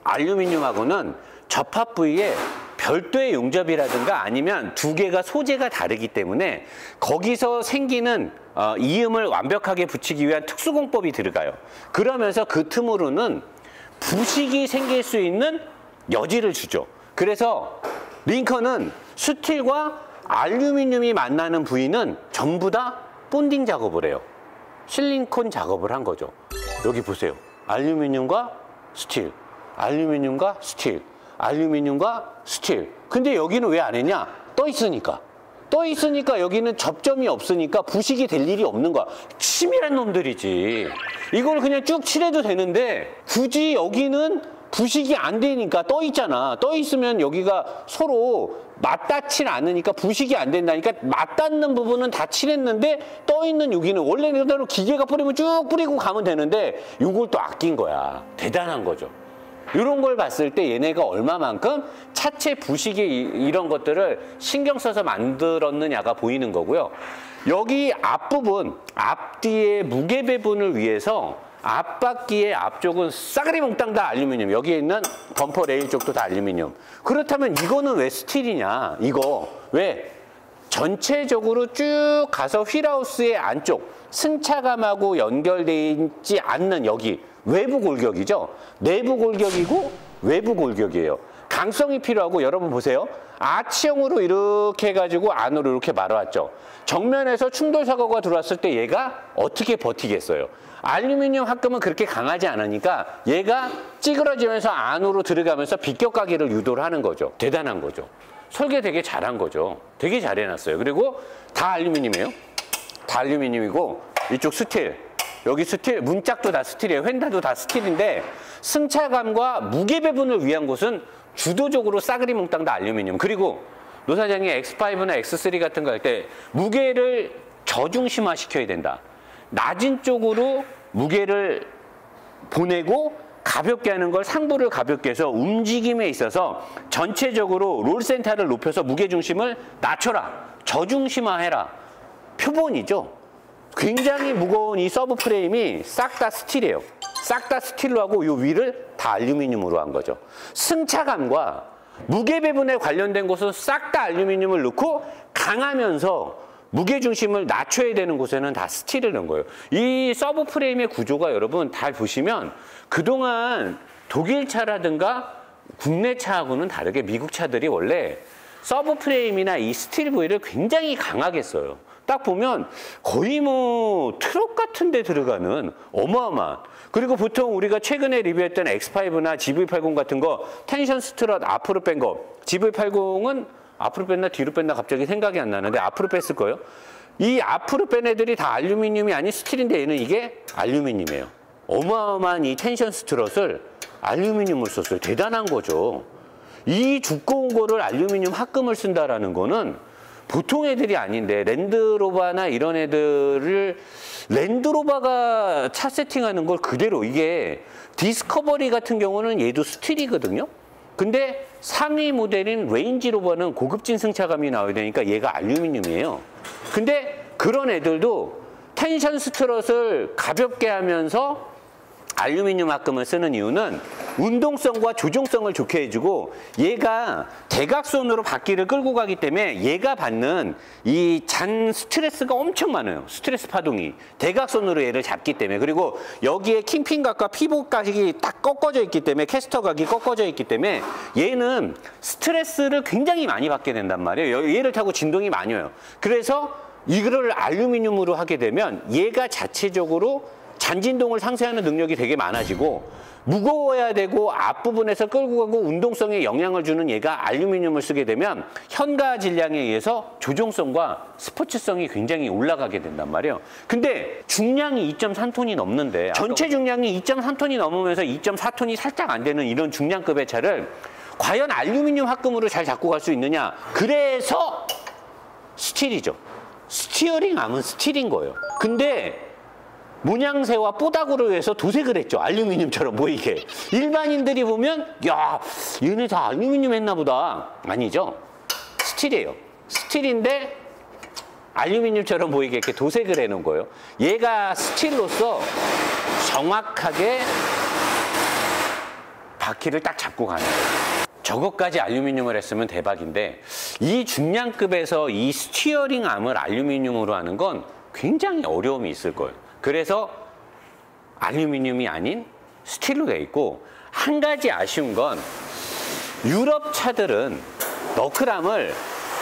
알루미늄하고는 접합 부위에 별도의 용접이라든가 아니면 두 개가 소재가 다르기 때문에 거기서 생기는 이음을 완벽하게 붙이기 위한 특수공법이 들어가요. 그러면서 그 틈으로는 부식이 생길 수 있는 여지를 주죠. 그래서 링컨은 스틸과 알루미늄이 만나는 부위는 전부 다 본딩 작업을 해요. 실리콘 작업을 한 거죠. 여기 보세요. 알루미늄과 스틸, 알루미늄과 스틸, 알루미늄과 스틸. 근데 여기는 왜 안 했냐? 떠 있으니까. 떠 있으니까 여기는 접점이 없으니까 부식이 될 일이 없는 거야. 치밀한 놈들이지. 이걸 그냥 쭉 칠해도 되는데 굳이 여기는 부식이 안 되니까 떠 있잖아. 떠 있으면 여기가 서로 맞닿질 않으니까 부식이 안 된다니까 맞닿는 부분은 다 칠했는데 떠 있는 여기는 원래 그대로 기계가 뿌리면 쭉 뿌리고 가면 되는데 이걸 또 아낀 거야. 대단한 거죠. 이런 걸 봤을 때 얘네가 얼마만큼 차체 부식이 이런 것들을 신경 써서 만들었느냐가 보이는 거고요. 여기 앞부분, 앞뒤의 무게 배분을 위해서 앞바퀴의 앞쪽은 싸그리 몽땅 다 알루미늄. 여기에 있는 범퍼 레일 쪽도 다 알루미늄. 그렇다면 이거는 왜 스틸이냐? 이거 왜? 전체적으로 쭉 가서 휠하우스의 안쪽 승차감하고 연결되어 있지 않는 여기 외부 골격이죠. 내부 골격이고 외부 골격이에요. 강성이 필요하고 여러분 보세요. 아치형으로 이렇게 해가지고 안으로 이렇게 말아왔죠. 정면에서 충돌 사고가 들어왔을 때 얘가 어떻게 버티겠어요? 알루미늄 합금은 그렇게 강하지 않으니까 얘가 찌그러지면서 안으로 들어가면서 비껴가기를 유도를 하는 거죠. 대단한 거죠. 설계 되게 잘한 거죠. 되게 잘 해놨어요. 그리고 다 알루미늄이에요. 다 알루미늄이고 이쪽 스틸, 여기 스틸, 문짝도 다 스틸이에요. 휀다도 다 스틸인데 승차감과 무게 배분을 위한 곳은 주도적으로 싸그리 몽땅 다 알루미늄. 그리고 노 사장이 X5나 X3 같은 거 할 때 무게를 저중심화 시켜야 된다. 낮은 쪽으로 무게를 보내고 가볍게 하는 걸 상부를 가볍게 해서 움직임에 있어서 전체적으로 롤 센터를 높여서 무게중심을 낮춰라. 저중심화해라. 표본이죠. 굉장히 무거운 이 서브 프레임이 싹 다 스틸이에요. 싹 다 스틸로 하고 이 위를 다 알루미늄으로 한 거죠. 승차감과 무게 배분에 관련된 곳은 싹 다 알루미늄을 넣고 강하면서 무게중심을 낮춰야 되는 곳에는 다 스틸을 넣은 거예요. 이 서브 프레임의 구조가 여러분 다 보시면 그동안 독일 차라든가 국내 차하고는 다르게 미국 차들이 원래 서브 프레임이나 이 스틸 부위를 굉장히 강하게 써요. 딱 보면 거의 뭐 트럭 같은 데 들어가는 어마어마한. 그리고 보통 우리가 최근에 리뷰했던 X5나 GV80 같은 거 텐션 스트럿 앞으로 뺀 거, GV80은 앞으로 뺐나 뒤로 뺐나 갑자기 생각이 안 나는데 앞으로 뺐을 거예요. 이 앞으로 뺀 애들이 다 알루미늄이 아닌 스틸인데 얘는 이게 알루미늄이에요. 어마어마한 이 텐션 스트럿을 알루미늄을 썼어요. 대단한 거죠. 이 두꺼운 거를 알루미늄 합금을 쓴다라는 거는 보통 애들이 아닌데 랜드로버나 이런 애들을 랜드로버가 차 세팅하는 걸 그대로 이게 디스커버리 같은 경우는 얘도 스틸이거든요. 근데 상위 모델인 레인지로버는 고급진 승차감이 나와야 되니까 얘가 알루미늄이에요. 근데 그런 애들도 텐션 스트럿을 가볍게 하면서 알루미늄 합금을 쓰는 이유는 운동성과 조종성을 좋게 해주고 얘가 대각선으로 바퀴를 끌고 가기 때문에 얘가 받는 이 잔 스트레스가 엄청 많아요. 스트레스 파동이. 대각선으로 얘를 잡기 때문에. 그리고 여기에 킹핀각과 피봇각이 딱 꺾어져 있기 때문에 캐스터각이 꺾어져 있기 때문에 얘는 스트레스를 굉장히 많이 받게 된단 말이에요. 얘를 타고 진동이 많이 와요. 그래서 이거를 알루미늄으로 하게 되면 얘가 자체적으로 잔진동을 상쇄하는 능력이 되게 많아지고 무거워야 되고 앞부분에서 끌고 가고 운동성에 영향을 주는 얘가 알루미늄을 쓰게 되면 현가 질량에 의해서 조종성과 스포츠성이 굉장히 올라가게 된단 말이에요. 근데 중량이 2.3톤이 넘는데 전체 중량이 2.3톤이 넘으면서 2.4톤이 살짝 안 되는 이런 중량급의 차를 과연 알루미늄 합금으로 잘 잡고 갈 수 있느냐? 그래서 스틸이죠. 스티어링 암은 스틸인 거예요. 근데 문양새와 뽀닥으로 해서 도색을 했죠. 알루미늄처럼 보이게. 일반인들이 보면 야, 얘네 다 알루미늄 했나 보다. 아니죠. 스틸이에요. 스틸인데 알루미늄처럼 보이게 이렇게 도색을 해놓은 거예요. 얘가 스틸로서 정확하게 바퀴를 딱 잡고 가는 거예요. 저것까지 알루미늄을 했으면 대박인데 이 중량급에서 이 스티어링 암을 알루미늄으로 하는 건 굉장히 어려움이 있을 거예요. 그래서 알루미늄이 아닌 스틸로 돼 있고, 한 가지 아쉬운 건 유럽 차들은 너클암을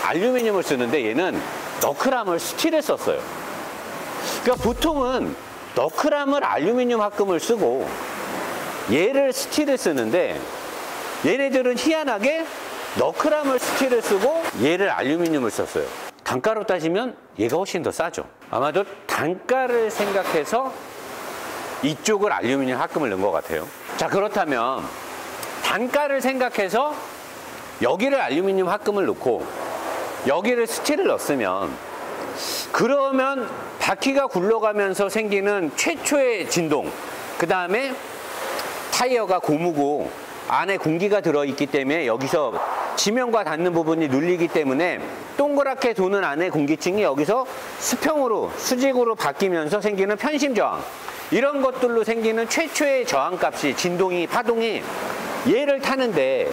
알루미늄을 쓰는데 얘는 너클암을 스틸을 썼어요. 그러니까 보통은 너클암을 알루미늄 합금을 쓰고 얘를 스틸을 쓰는데 얘네들은 희한하게 너클암을 스틸을 쓰고 얘를 알루미늄을 썼어요. 단가로 따지면 얘가 훨씬 더 싸죠. 아마도 단가를 생각해서 이쪽을 알루미늄 합금을 넣은 것 같아요. 자, 그렇다면 단가를 생각해서 여기를 알루미늄 합금을 넣고 여기를 스틸을 넣었으면, 그러면 바퀴가 굴러가면서 생기는 최초의 진동, 그 다음에 타이어가 고무고 안에 공기가 들어있기 때문에 여기서 지면과 닿는 부분이 눌리기 때문에 동그랗게 도는 안에 공기층이 여기서 수평으로, 수직으로 바뀌면서 생기는 편심 저항, 이런 것들로 생기는 최초의 저항값이, 진동이, 파동이 얘를 타는데,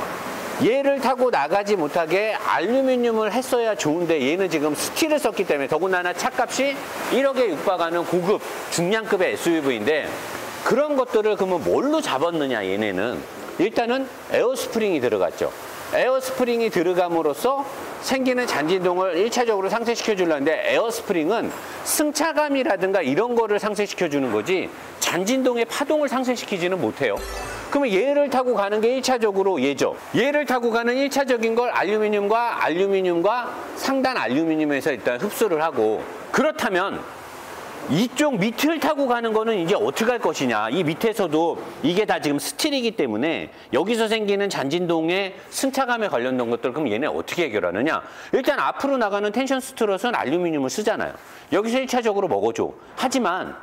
얘를 타고 나가지 못하게 알루미늄을 했어야 좋은데 얘는 지금 스틸을 썼기 때문에, 더군다나 차값이 1억에 육박하는 고급 중량급의 SUV인데 그런 것들을 그러면 뭘로 잡았느냐. 얘네는 일단은 에어스프링이 들어갔죠. 에어스프링이 들어감으로써 생기는 잔진동을 1차적으로 상쇄시켜 주려는데, 에어스프링은 승차감이라든가 이런 거를 상쇄시켜 주는 거지 잔진동의 파동을 상쇄시키지는 못해요. 그러면 얘를 타고 가는 게 1차적으로 얘죠. 얘를 타고 가는 1차적인 걸 알루미늄과 상단 알루미늄에서 일단 흡수를 하고, 그렇다면 이쪽 밑을 타고 가는 거는 이제 어떻게 할 것이냐. 이 밑에서도 이게 다 지금 스틸이기 때문에 여기서 생기는 잔진동의 승차감에 관련된 것들, 그럼 얘네 어떻게 해결하느냐. 일단 앞으로 나가는 텐션 스트롯은 알루미늄을 쓰잖아요. 여기서 1차적으로 먹어줘. 하지만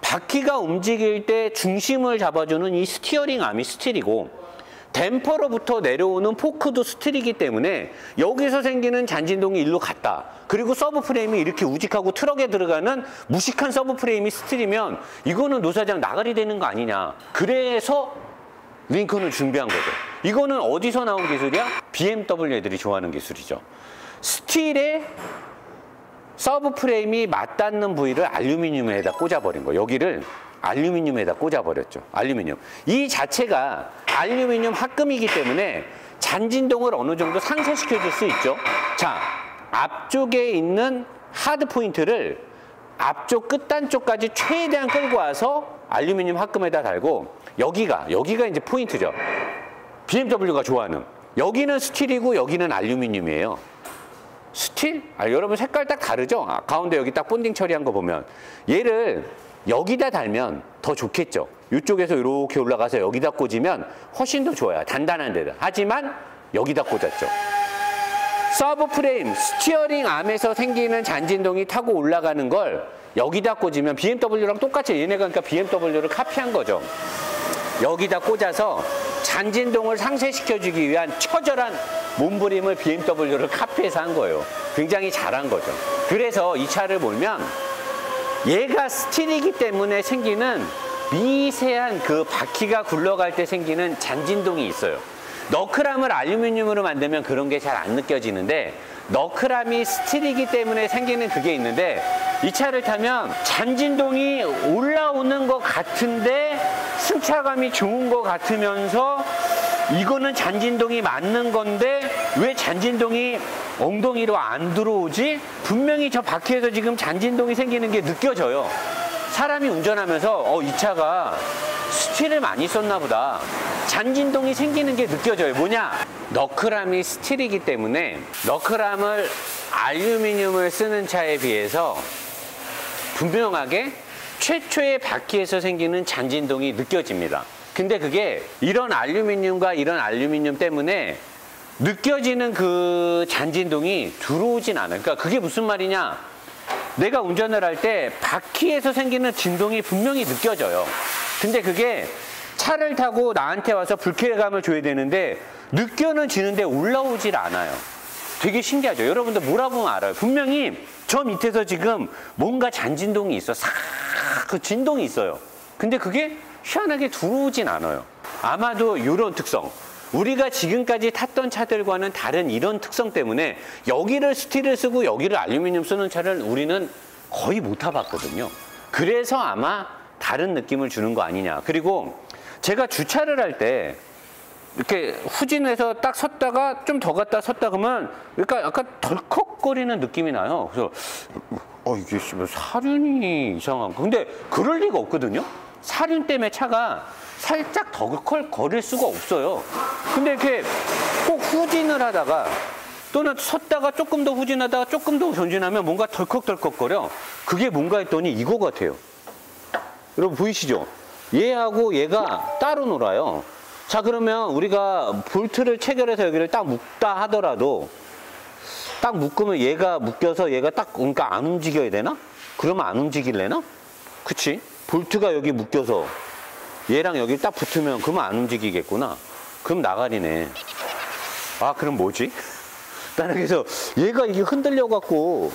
바퀴가 움직일 때 중심을 잡아주는 이 스티어링 암이 스틸이고, 댐퍼로부터 내려오는 포크도 스틸이기 때문에 여기서 생기는 잔진동이 일로 갔다. 그리고 서브 프레임이 이렇게 우직하고 트럭에 들어가는 무식한 서브 프레임이 스틸이면 이거는 노사장 나가리 되는 거 아니냐. 그래서 링컨을 준비한 거죠. 이거는 어디서 나온 기술이야? BMW 애들이 좋아하는 기술이죠. 스틸에 서브 프레임이 맞닿는 부위를 알루미늄에다 꽂아버린 거예요. 여기를 알루미늄에다 꽂아버렸죠. 알루미늄. 이 자체가 알루미늄 합금이기 때문에 잔진동을 어느 정도 상쇄시켜 줄 수 있죠. 자, 앞쪽에 있는 하드 포인트를 앞쪽 끝단 쪽까지 최대한 끌고 와서 알루미늄 합금에다 달고, 여기가 이제 포인트죠. BMW가 좋아하는. 여기는 스틸이고 여기는 알루미늄이에요. 스틸? 여러분 색깔 딱 다르죠? 가운데 여기 딱 본딩 처리한 거 보면 얘를 여기다 달면 더 좋겠죠. 이쪽에서 이렇게 올라가서 여기다 꽂으면 훨씬 더 좋아요. 단단한 데다. 하지만 여기다 꽂았죠. 서브 프레임, 스티어링 암에서 생기는 잔진동이 타고 올라가는 걸 여기다 꽂으면 BMW랑 똑같이, 얘네가 그러니까 BMW를 카피한 거죠. 여기다 꽂아서 잔진동을 상쇄시켜주기 위한 처절한 몸부림을 BMW를 카피해서 한 거예요. 굉장히 잘한 거죠. 그래서 이 차를 보면 얘가 스틸이기 때문에 생기는 미세한 그 바퀴가 굴러갈 때 생기는 잔진동이 있어요. 너클함을 알루미늄으로 만들면 그런 게 잘 안 느껴지는데 너클함이 스틸이기 때문에 생기는 그게 있는데 이 차를 타면 잔진동이 올라오는 것 같은데 승차감이 좋은 것 같으면서 이거는 잔진동이 맞는 건데 왜 잔진동이 엉덩이로 안 들어오지? 분명히 저 바퀴에서 지금 잔진동이 생기는 게 느껴져요. 사람이 운전하면서 이 차가 스틸을 많이 썼나 보다. 잔진동이 생기는 게 느껴져요. 뭐냐? 너클함이 스틸이기 때문에 너클함을 알루미늄을 쓰는 차에 비해서 분명하게 최초의 바퀴에서 생기는 잔진동이 느껴집니다. 근데 그게 이런 알루미늄과 이런 알루미늄 때문에 느껴지는 그 잔진동이 들어오진 않아요. 그러니까 그게 무슨 말이냐? 내가 운전을 할 때 바퀴에서 생기는 진동이 분명히 느껴져요. 근데 그게 차를 타고 나한테 와서 불쾌감을 줘야 되는데 느껴는 지는데 올라오질 않아요. 되게 신기하죠. 여러분들 몰아보면 알아요. 분명히 저 밑에서 지금 뭔가 잔진동이 있어. 싹 그 진동이 있어요. 근데 그게 희한하게 들어오진 않아요. 아마도 이런 특성, 우리가 지금까지 탔던 차들과는 다른 이런 특성 때문에 여기를 스틸을 쓰고 여기를 알루미늄 쓰는 차를 우리는 거의 못 타봤거든요. 그래서 아마 다른 느낌을 주는 거 아니냐. 그리고 제가 주차를 할 때 이렇게 후진해서 딱 섰다가 좀 더 갔다 섰다 그러면 그러니까 약간 덜컥거리는 느낌이 나요. 그래서 이게 사륜이 이상한 거. 근데 그럴 리가 없거든요. 사륜 때문에 차가 살짝 덜컥거릴 수가 없어요. 근데 이렇게 꼭 후진을 하다가 또는 섰다가 조금 더 후진하다가 조금 더 전진하면 뭔가 덜컥덜컥거려. 그게 뭔가 했더니 이거 같아요. 여러분 보이시죠? 얘하고 얘가 따로 놀아요. 자, 그러면 우리가 볼트를 체결해서 여기를 딱 묶다 하더라도 딱 묶으면 얘가 묶여서 얘가 딱 그러니까 안 움직여야 되나? 그러면 안 움직일래나? 그치? 볼트가 여기 묶여서 얘랑 여기 딱 붙으면 그러면 안 움직이겠구나. 그럼 나가리네. 아, 그럼 뭐지? 나는 그래서 얘가 이게 흔들려 갖고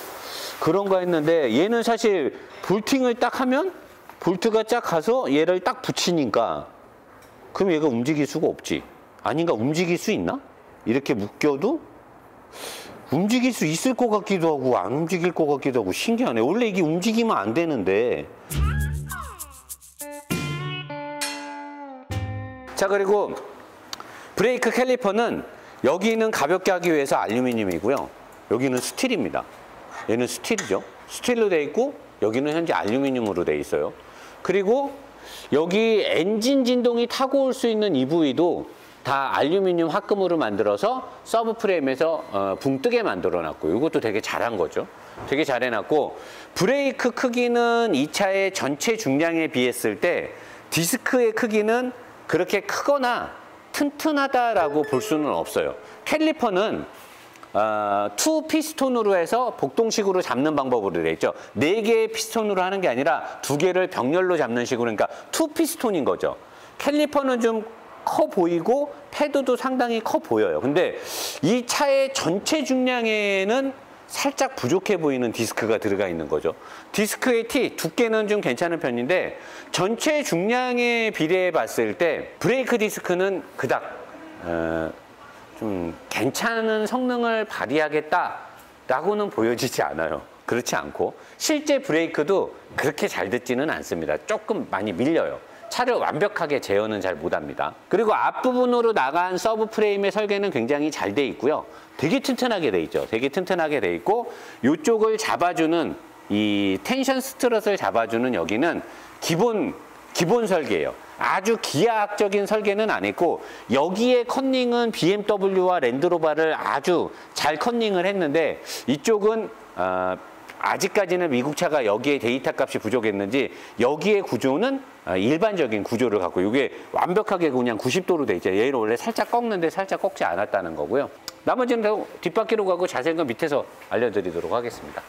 그런가 했는데 얘는 사실 볼팅을 딱 하면 볼트가 쫙 가서 얘를 딱 붙이니까 그럼 얘가 움직일 수가 없지. 아닌가? 움직일 수 있나? 이렇게 묶여도 움직일 수 있을 것 같기도 하고 안 움직일 것 같기도 하고 신기하네. 원래 이게 움직이면 안 되는데. 자, 그리고 브레이크 캘리퍼는 여기는 가볍게 하기 위해서 알루미늄이고요. 여기는 스틸입니다. 얘는 스틸이죠. 스틸로 돼 있고 여기는 현재 알루미늄으로 돼 있어요. 그리고 여기 엔진 진동이 타고 올 수 있는 이 부위도 다 알루미늄 합금으로 만들어서 서브 프레임에서 붕 뜨게 만들어 놨고 이것도 되게 잘한 거죠. 되게 잘 해놨고 브레이크 크기는 이 차의 전체 중량에 비했을 때 디스크의 크기는 그렇게 크거나 튼튼하다라고 볼 수는 없어요. 캘리퍼는 투 피스톤으로 해서 복동식으로 잡는 방법으로 되어 있죠. 4개의 피스톤으로 하는 게 아니라 2개를 병렬로 잡는 식으로, 그러니까 투 피스톤인 거죠. 캘리퍼는 좀 커 보이고 패드도 상당히 커 보여요. 근데 이 차의 전체 중량에는 살짝 부족해 보이는 디스크가 들어가 있는 거죠. 디스크의 두께는 좀 괜찮은 편인데 전체 중량에 비례해 봤을 때 브레이크 디스크는 그닥 좀 괜찮은 성능을 발휘하겠다라고는 보여지지 않아요. 그렇지 않고 실제 브레이크도 그렇게 잘 듣지는 않습니다. 조금 많이 밀려요. 차를 완벽하게 제어는 잘 못합니다. 그리고 앞부분으로 나간 서브 프레임의 설계는 굉장히 잘 돼 있고요. 되게 튼튼하게 돼 있죠. 되게 튼튼하게 돼 있고 이쪽을 잡아주는 이 텐션 스트럿을 잡아주는 여기는 기본 설계예요. 아주 기하학적인 설계는 안 했고 여기에 컨닝은 BMW와 랜드로버를 아주 잘 컨닝을 했는데 이쪽은 아직까지는 미국 차가 여기에 데이터 값이 부족했는지 여기에 구조는 일반적인 구조를 갖고 이게 완벽하게 그냥 90도로 돼 있죠. 얘를 원래 살짝 꺾는데 살짝 꺾지 않았다는 거고요. 나머지는 뒷바퀴로 가고 자세한 건 밑에서 알려드리도록 하겠습니다.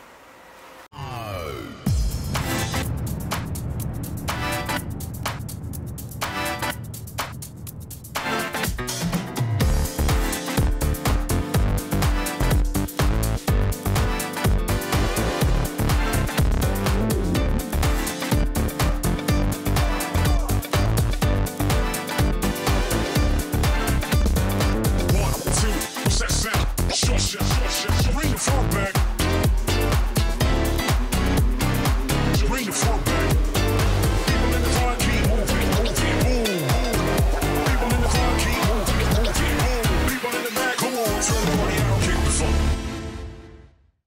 Bring the funk back.